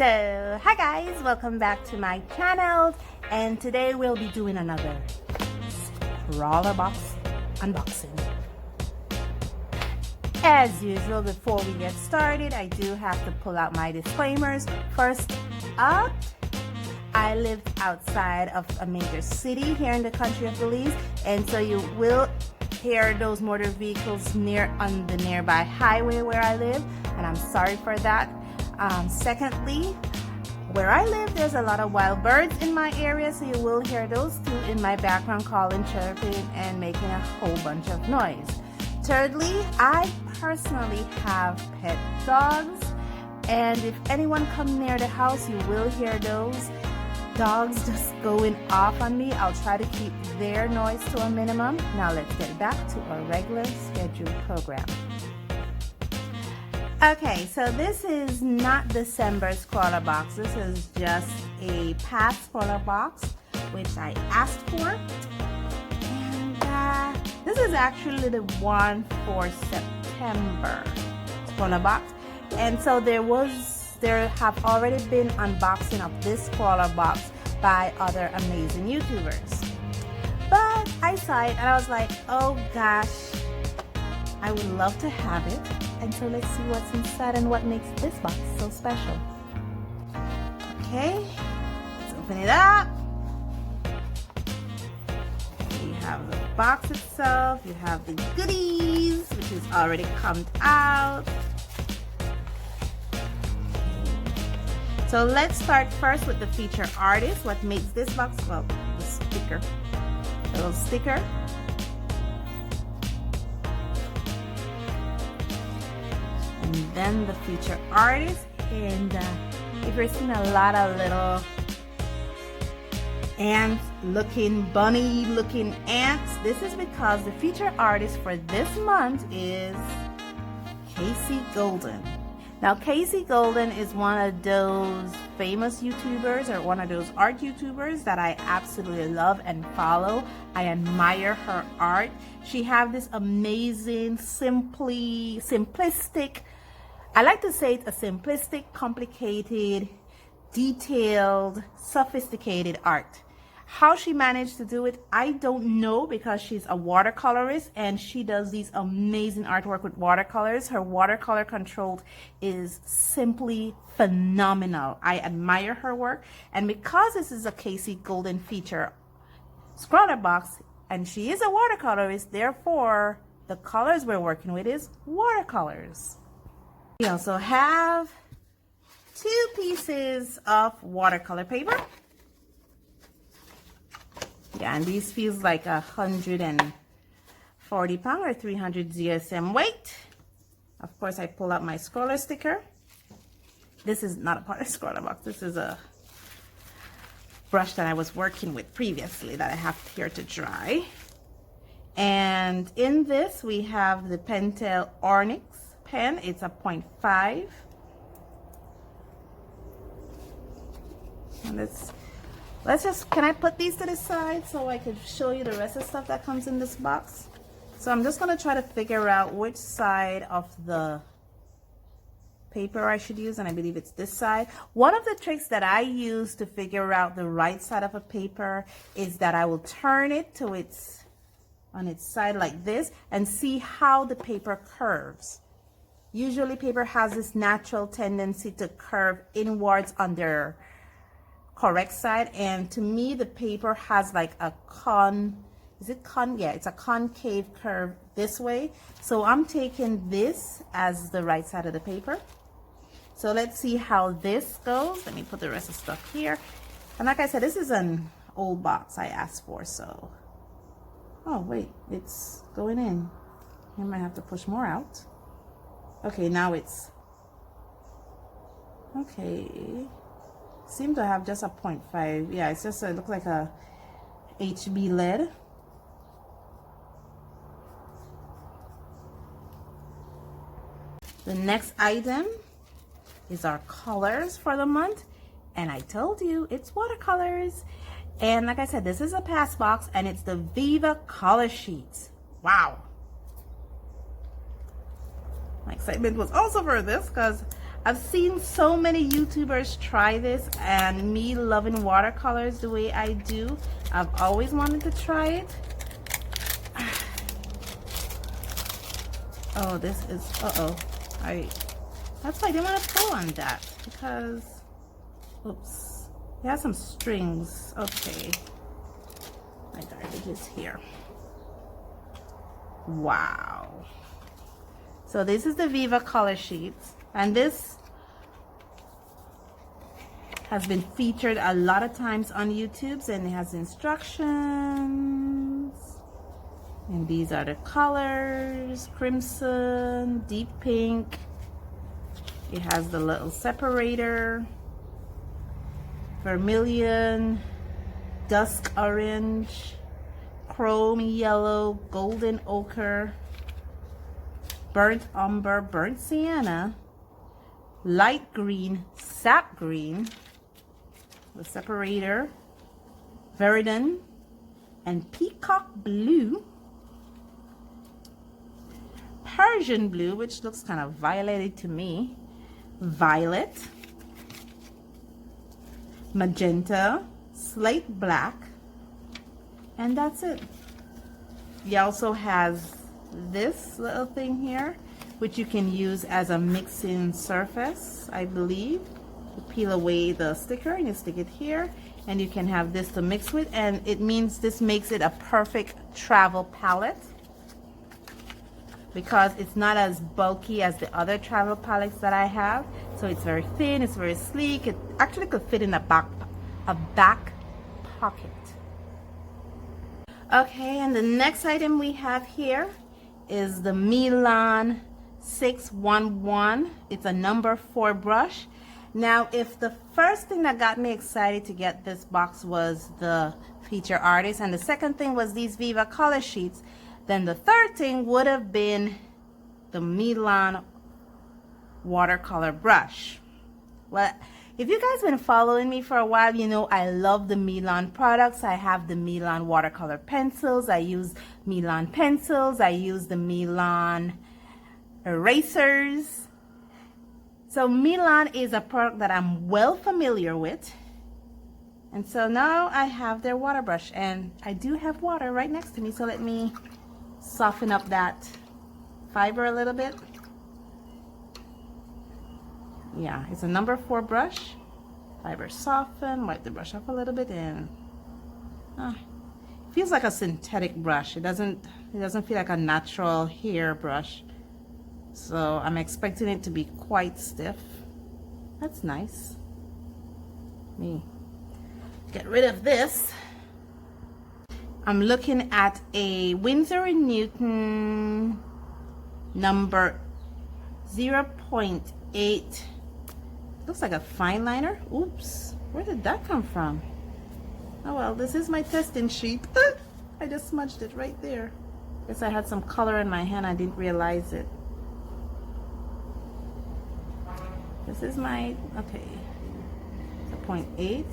So, hi guys, welcome back to my channel, and today we'll be doing another Scrawlrbox unboxing. As usual, before we get started, I do have to pull out my disclaimers. First up, I lived outside of a major city here in the country of Belize, and so you will hear those motor vehicles on the nearby highway where I live, and I'm sorry for that. Secondly, where I live, there's a lot of wild birds in my area, so you will hear those too in my background, calling, chirping, and making a whole bunch of noise. Thirdly, I personally have pet dogs, and if anyone comes near the house, you will hear those dogs just going off on me. I'll try to keep their noise to a minimum. Now let's get back to our regular scheduled program. Okay, so this is not December's Scrawlrbox. This is just a past Scrawlrbox, which I asked for. And this is actually the one for September Scrawlrbox. And so there have already been unboxing of this Scrawlrbox by other amazing YouTubers. But I saw it and I was like, oh gosh, I would love to have it. And so let's see what's inside and what makes this box so special. Okay, let's open it up. You have the box itself, you have the goodies, which is already come out. So let's start first with the feature artist. What makes this box? Well, the sticker. A little sticker. And then the feature artist. And if you're seeing a lot of little ants looking, bunny looking ants, this is because the feature artist for this month is Casey Golden. Now, Casey Golden is one of those famous YouTubers, or one of those art YouTubers that I absolutely love and follow. I admire her art. She has this amazing, simplistic, I like to say it's a simplistic, complicated, detailed, sophisticated art. How she managed to do it, I don't know, because she's a watercolorist and she does these amazing artwork with watercolors. Her watercolor control is simply phenomenal. I admire her work, and because this is a Casey Golden feature Scrawlrbox and she is a watercolorist, therefore the colors we're working with is watercolors. We also have 2 pieces of watercolor paper. Yeah, and these feels like 140 pound or 300 GSM weight. Of course, I pull out my Scrawler sticker. This is not a part of Scrawlrbox. This is a brush that I was working with previously that I have here to dry. And in this, we have the Pentel Onyx pen. It's a 0.5. And let's just, can I put these to the side so I can show you the rest of the stuff that comes in this box? So I'm just going to try to figure out which side of the paper I should use, and I believe it's this side. One of the tricks that I use to figure out the right side of a paper is that I will turn it to on its side like this and see how the paper curves. Usually paper has this natural tendency to curve inwards on their correct side, and to me the paper has like a it's a concave curve this way. So I'm taking this as the right side of the paper. So let's see how this goes. Let me put the rest of the stuff here. And like I said, this is an old box I asked for, so oh wait, it's going in. I might have to push more out. Okay, now it's okay. Seem to have just a 0.5. Yeah, it's just it looks like a HB lead. The next item is our colors for the month, and I told you it's watercolors. And like I said, this is a pass box, and it's the Viva color sheets. Wow. My excitement was also for this because I've seen so many YouTubers try this, and me loving watercolors the way I do, I've always wanted to try it. Oh, this is, that's why I didn't want to pull on that, because, oops, it has some strings. Okay, my garbage is here. Wow. So this is the Viva color sheets, and this has been featured a lot of times on YouTube, and it has instructions. And these are the colors: crimson, deep pink. It has the little separator, vermilion, dusk orange, chrome yellow, golden ochre, burnt umber, burnt sienna, light green, sap green, the separator, verdant, and peacock blue, Persian blue, which looks kind of violet to me, violet, magenta, slate black, and that's it. He also has this little thing here, which you can use as a mixing surface, I believe. You peel away the sticker and you stick it here, and you can have this to mix with, and it means this makes it a perfect travel palette, because it's not as bulky as the other travel palettes that I have. So it's very thin, it's very sleek. It actually could fit in a back pocket. Okay, and the next item we have here is the Milan 611. It's a number 4 brush. Now, if the first thing that got me excited to get this box was the feature artist, and the second thing was these Viva color sheets, then the third thing would have been the Milan watercolor brush. Well, if you guys been following me for a while, you know I love the Milan products. I have the Milan watercolor pencils. I use Milan pencils. I use the Milan erasers. So Milan is a product that I'm well familiar with. And so now I have their water brush, and I do have water right next to me. So let me soften up that fiber a little bit. Yeah, it's a number 4 brush. Fiber soften, wipe the brush off a little bit, and it feels like a synthetic brush. It doesn't feel like a natural hair brush. So I'm expecting it to be quite stiff. That's nice. Me get rid of this. I'm looking at a Winsor & Newton number 0.8. Looks like a fine liner. Oops, where did that come from? Oh well, this is my testing sheet. I just smudged it right there. Guess I had some color in my hand, I didn't realize it. This is my, okay, it's a 0.8.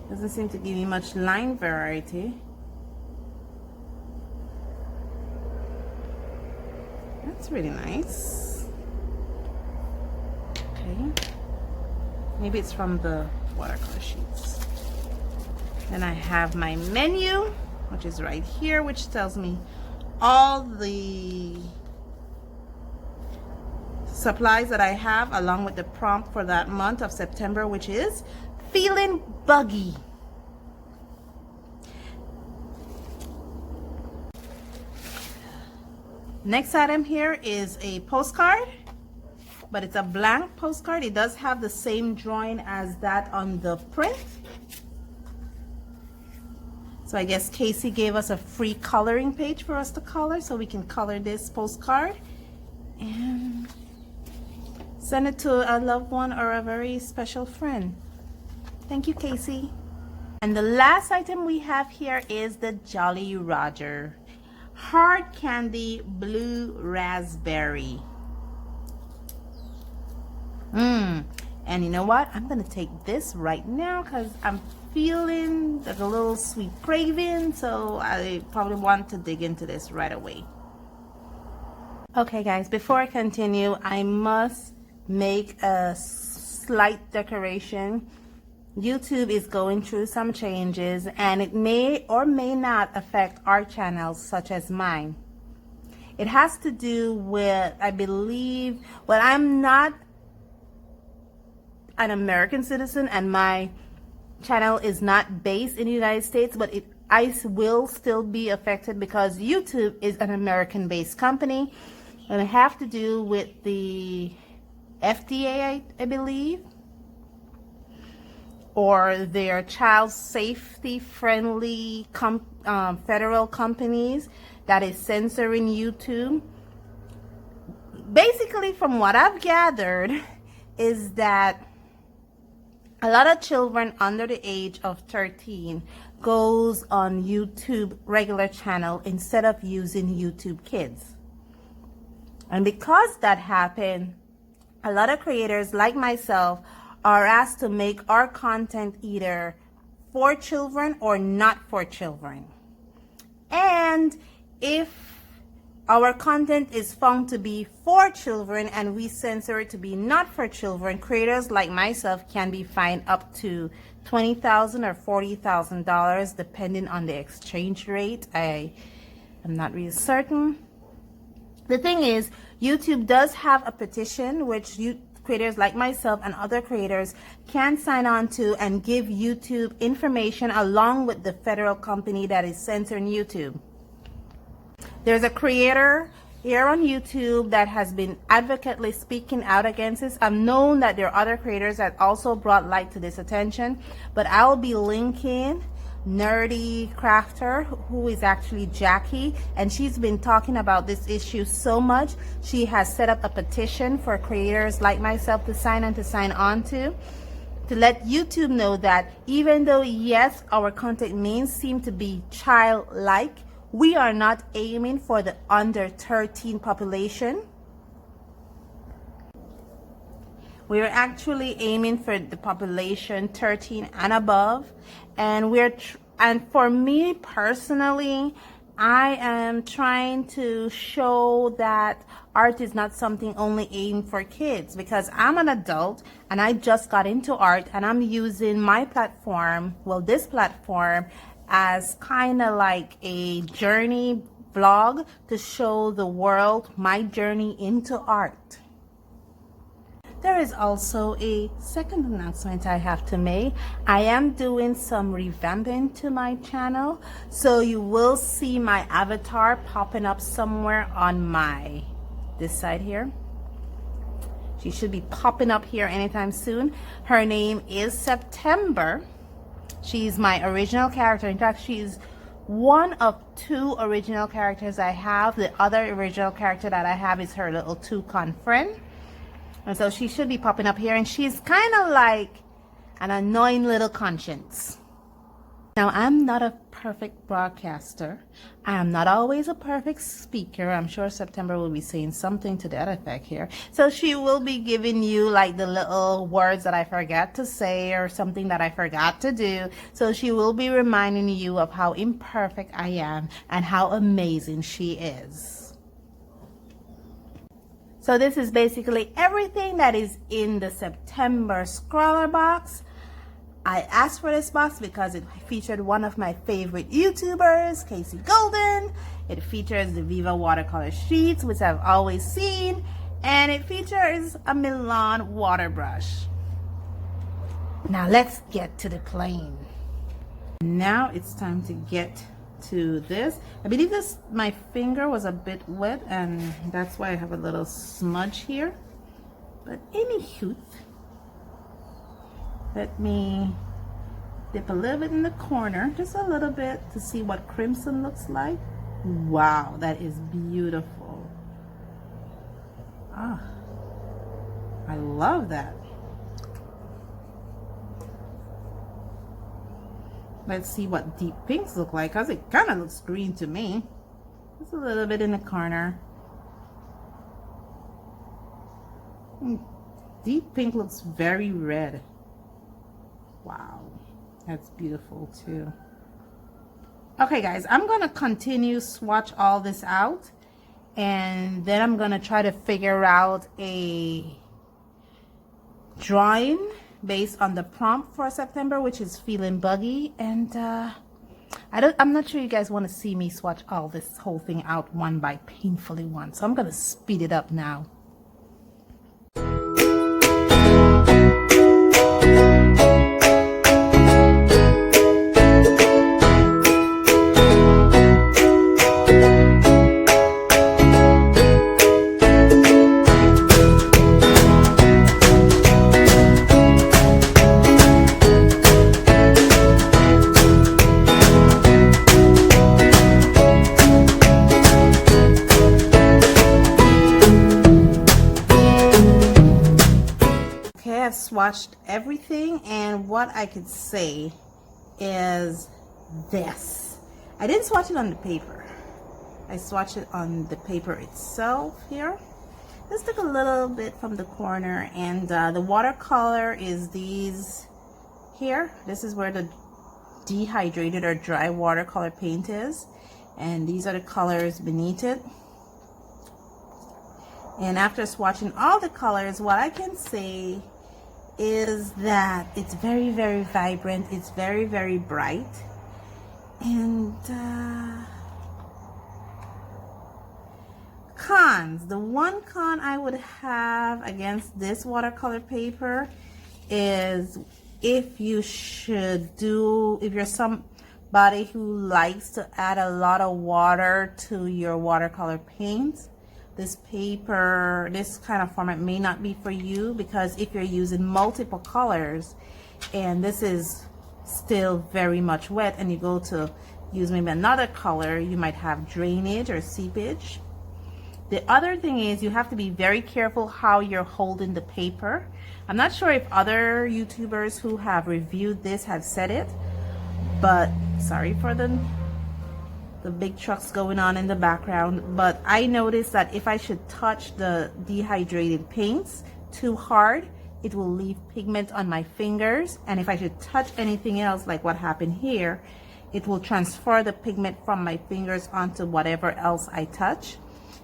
Doesn't seem to give me much line variety. That's really nice. Okay. Maybe it's from the watercolor sheets. Then I have my menu, which is right here, which tells me all the supplies that I have, along with the prompt for that month of September, which is feeling buggy. Next item here is a postcard, but it's a blank postcard. It does have the same drawing as that on the print. So I guess Casey gave us a free coloring page for us to color, so we can color this postcard and send it to a loved one or a very special friend. Thank you, Casey. And the last item we have here is the Jolly Roger Hard Candy Blue Raspberry. And you know what? I'm gonna take this right now because I'm feeling like a little sweet craving, so I probably want to dig into this right away. Okay guys, before I continue, I must make a slight declaration. YouTube is going through some changes and it may or may not affect our channels such as mine. It has to do with, I believe, well, I'm not an American citizen and my channel is not based in the United States, but I will still be affected because YouTube is an American based company and it have to do with the FDA, I believe, or their child safety friendly federal companies that is censoring YouTube. Basically, from what I've gathered, is that a lot of children under the age of 13 goes on YouTube regular channel instead of using YouTube Kids. And because that happened, a lot of creators like myself are asked to make our content either for children or not for children. And if our content is found to be for children and we censor it to be not for children, creators like myself can be fined up to $20,000 or $40,000 depending on the exchange rate. I am not really certain. The thing is, YouTube does have a petition which creators like myself and other creators can sign on to and give YouTube information along with the federal company that is censoring YouTube. There's a creator here on YouTube that has been advocately speaking out against this. I've known that there are other creators that also brought light to this attention, but I'll be linking Nerde Crafter, who is actually Jacky, and she's been talking about this issue so much. She has set up a petition for creators like myself to sign on to let YouTube know that even though, yes, our content may seem to be childlike, we are not aiming for the under 13 population. We're actually aiming for the population 13 and above. And and for me personally, I am trying to show that art is not something only aimed for kids, because I'm an adult and I just got into art and I'm using my platform, well, this platform, as kind of like a journey vlog to show the world my journey into art. There is also a second announcement I have to make. I am doing some revamping to my channel, so you will see my avatar popping up somewhere on this side here. She should be popping up here anytime soon. Her name is September. She's my original character. In fact, she's one of 2 original characters I have. The other original character that I have is her little toucan friend. And so she should be popping up here, and she's kind of like an annoying little conscience. Now, I'm not a perfect broadcaster. I am not always a perfect speaker. I'm sure September will be saying something to that effect here. So she will be giving you like the little words that I forgot to say or something that I forgot to do. So she will be reminding you of how imperfect I am and how amazing she is. So this is basically everything that is in the September Scrawlrbox. I asked for this box because it featured one of my favorite YouTubers, Casey Golden. It features the Viva watercolor sheets, which I've always seen. And it features a Milan water brush. Now let's get to the plane. Now it's time to get to this. I believe my finger was a bit wet and that's why I have a little smudge here. But anywho, let me dip a little bit in the corner, just a little bit, to see what crimson looks like. Wow, that is beautiful. Ah, I love that. Let's see what deep pinks look like, because it kind of looks green to me. Just a little bit in the corner. Deep pink looks very red. Wow, that's beautiful too. Okay guys, I'm gonna continue swatch all this out, And then I'm gonna try to figure out a drawing based on the prompt for September, which is feeling buggy. And I'm not sure you guys want to see me swatch all this whole thing out one by painfully one, so I'm gonna speed it up now. I've swatched everything, and what I could say is this. I didn't swatch it on the paper. I swatched it on the paper itself here. Let's take a little bit from the corner, and the watercolor is these here. This is where the dehydrated or dry watercolor paint is, and these are the colors beneath it. And after swatching all the colors, what I can say is that it's very, very vibrant. It's very, very bright. And cons. The one con I would have against this watercolor paper is if you're somebody who likes to add a lot of water to your watercolor paints, this paper, this kind of format may not be for you, because if you're using multiple colors and this is still very much wet and you go to use maybe another color, you might have drainage or seepage. The other thing is you have to be very careful how you're holding the paper. I'm not sure if other YouTubers who have reviewed this have said it, but sorry for the big trucks going on in the background, but I noticed that if I should touch the dehydrated paints too hard, it will leave pigment on my fingers, and if I should touch anything else like what happened here, it will transfer the pigment from my fingers onto whatever else I touch.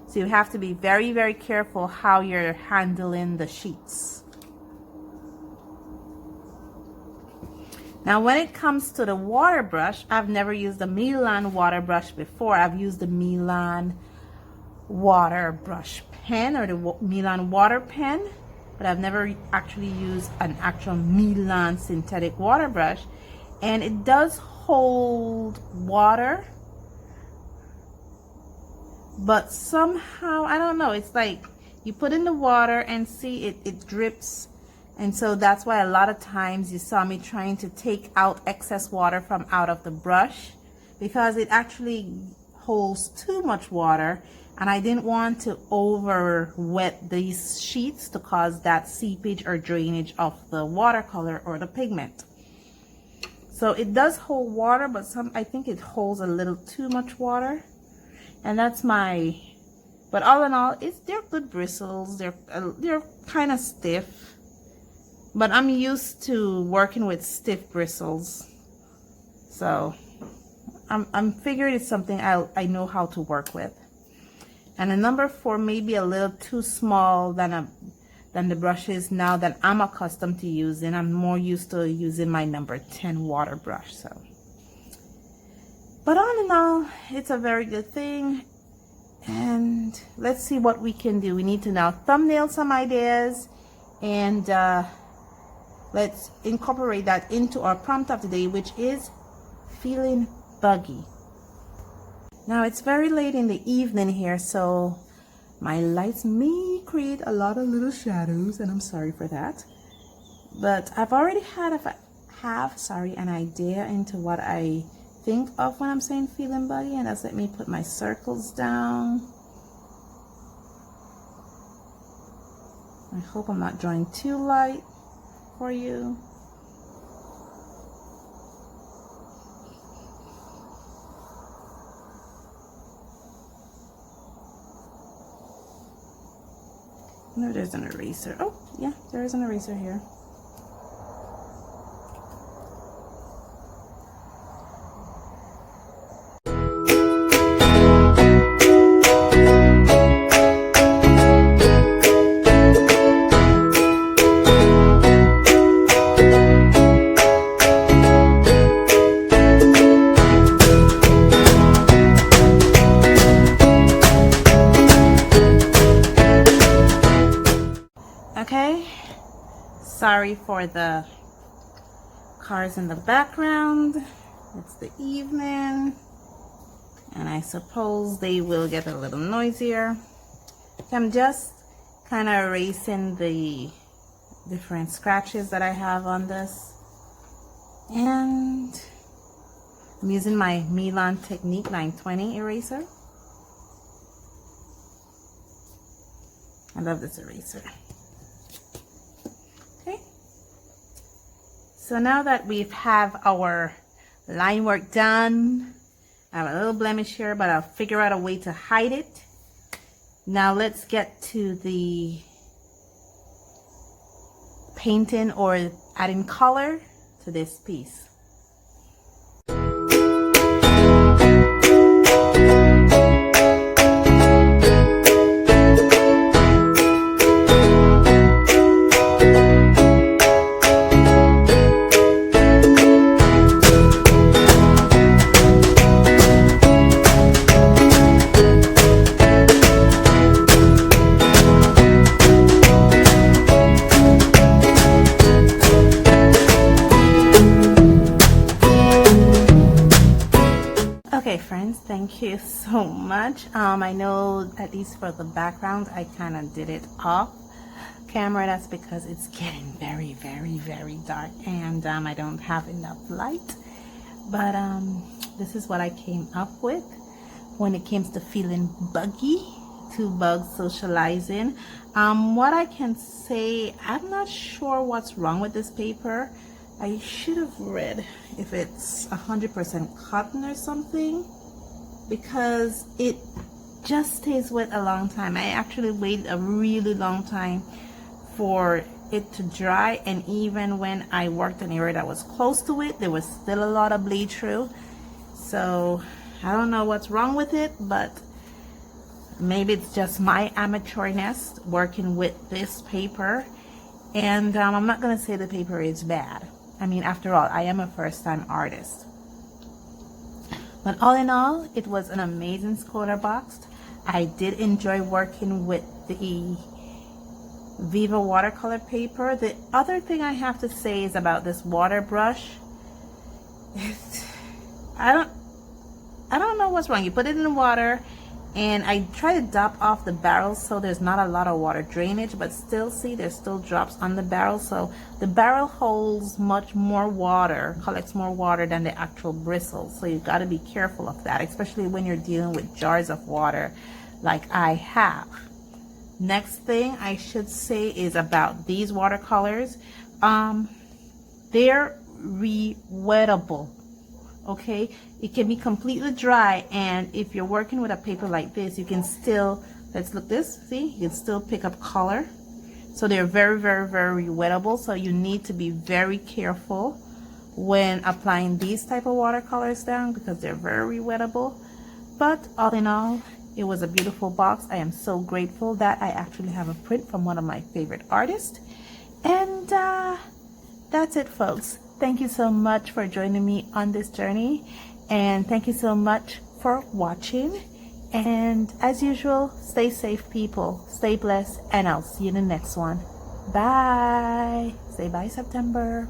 So you have to be very, very careful how you're handling the sheets. Now when it comes to the water brush, I've never used a Milan water brush before. I've used the Milan water brush pen or the Milan water pen, but I've never actually used an actual Milan synthetic water brush. And it does hold water, but somehow, I don't know, it's like you put in the water and see it drips. And so that's why a lot of times you saw me trying to take out excess water from out of the brush, because it actually holds too much water, and I didn't want to over wet these sheets to cause that seepage or drainage of the watercolor or the pigment. So it does hold water, but I think it holds a little too much water, and that's my, but all in all, they're good bristles. They're kind of stiff. But I'm used to working with stiff bristles, so I'm figuring it's something I know how to work with. And a number 4 may be a little too small than the brushes now that I'm accustomed to using. I'm more used to using my number 10 water brush. So, but all in all, it's a very good thing. And let's see what we can do. We need to now thumbnail some ideas, and let's incorporate that into our prompt of the day, which is feeling buggy. Now it's very late in the evening here, so my lights may create a lot of little shadows, and I'm sorry for that. But I've already had an idea into what I think of when I'm saying feeling buggy, and that's, let me put my circles down. I hope I'm not drawing too light for you. No, there's an eraser. Oh yeah, there is an eraser here. sorry for the cars in the background. It's the evening, and I suppose they will get a little noisier. I'm just kind of erasing the different scratches that I have on this, and I'm using my Milan Technique 920 eraser. I love this eraser. Okay, so now that we have our line work done, I have a little blemish here, but I'll figure out a way to hide it. Now let's get to the painting or adding color to this piece. Okay friends, thank you so much. I know at least for the background I kind of did it off camera. That's because it's getting very dark, and I don't have enough light, but this is what I came up with when it comes to feeling buggy. Two bugs socializing. What I can say, I'm not sure what's wrong with this paper. I should have read if it's 100% cotton or something, because it just stays wet a long time. I actually waited a really long time for it to dry, and even when I worked in an area that was close to it, there was still a lot of bleed through. So I don't know what's wrong with it, but maybe it's just my amateurness working with this paper. And I'm not gonna say the paper is bad. I mean, after all, I am a first-time artist. But all in all, it was an amazing Scrawlrbox. I did enjoy working with the Viva watercolor paper. The other thing I have to say is about this water brush. I don't know what's wrong. You put it in the water, and I try to dop off the barrel so there's not a lot of water drainage, but still, see, there's still drops on the barrel. So the barrel holds much more water, collects more water than the actual bristles. So you've got to be careful of that, especially when you're dealing with jars of water like I have. Next thing I should say is about these watercolors. They're re-wettable. Okay, it can be completely dry, and if you're working with a paper like this, you can still, let's look this, see, you can still pick up color. So they're very wettable, so you need to be very careful when applying these type of watercolors down, because they're very wettable. But all in all, it was a beautiful box. I am so grateful that I actually have a print from one of my favorite artists. And that's it, folks. Thank you so much for joining me on this journey, and thank you so much for watching. And as usual, stay safe, people. Stay blessed, and I'll see you in the next one. Bye. Say bye, September.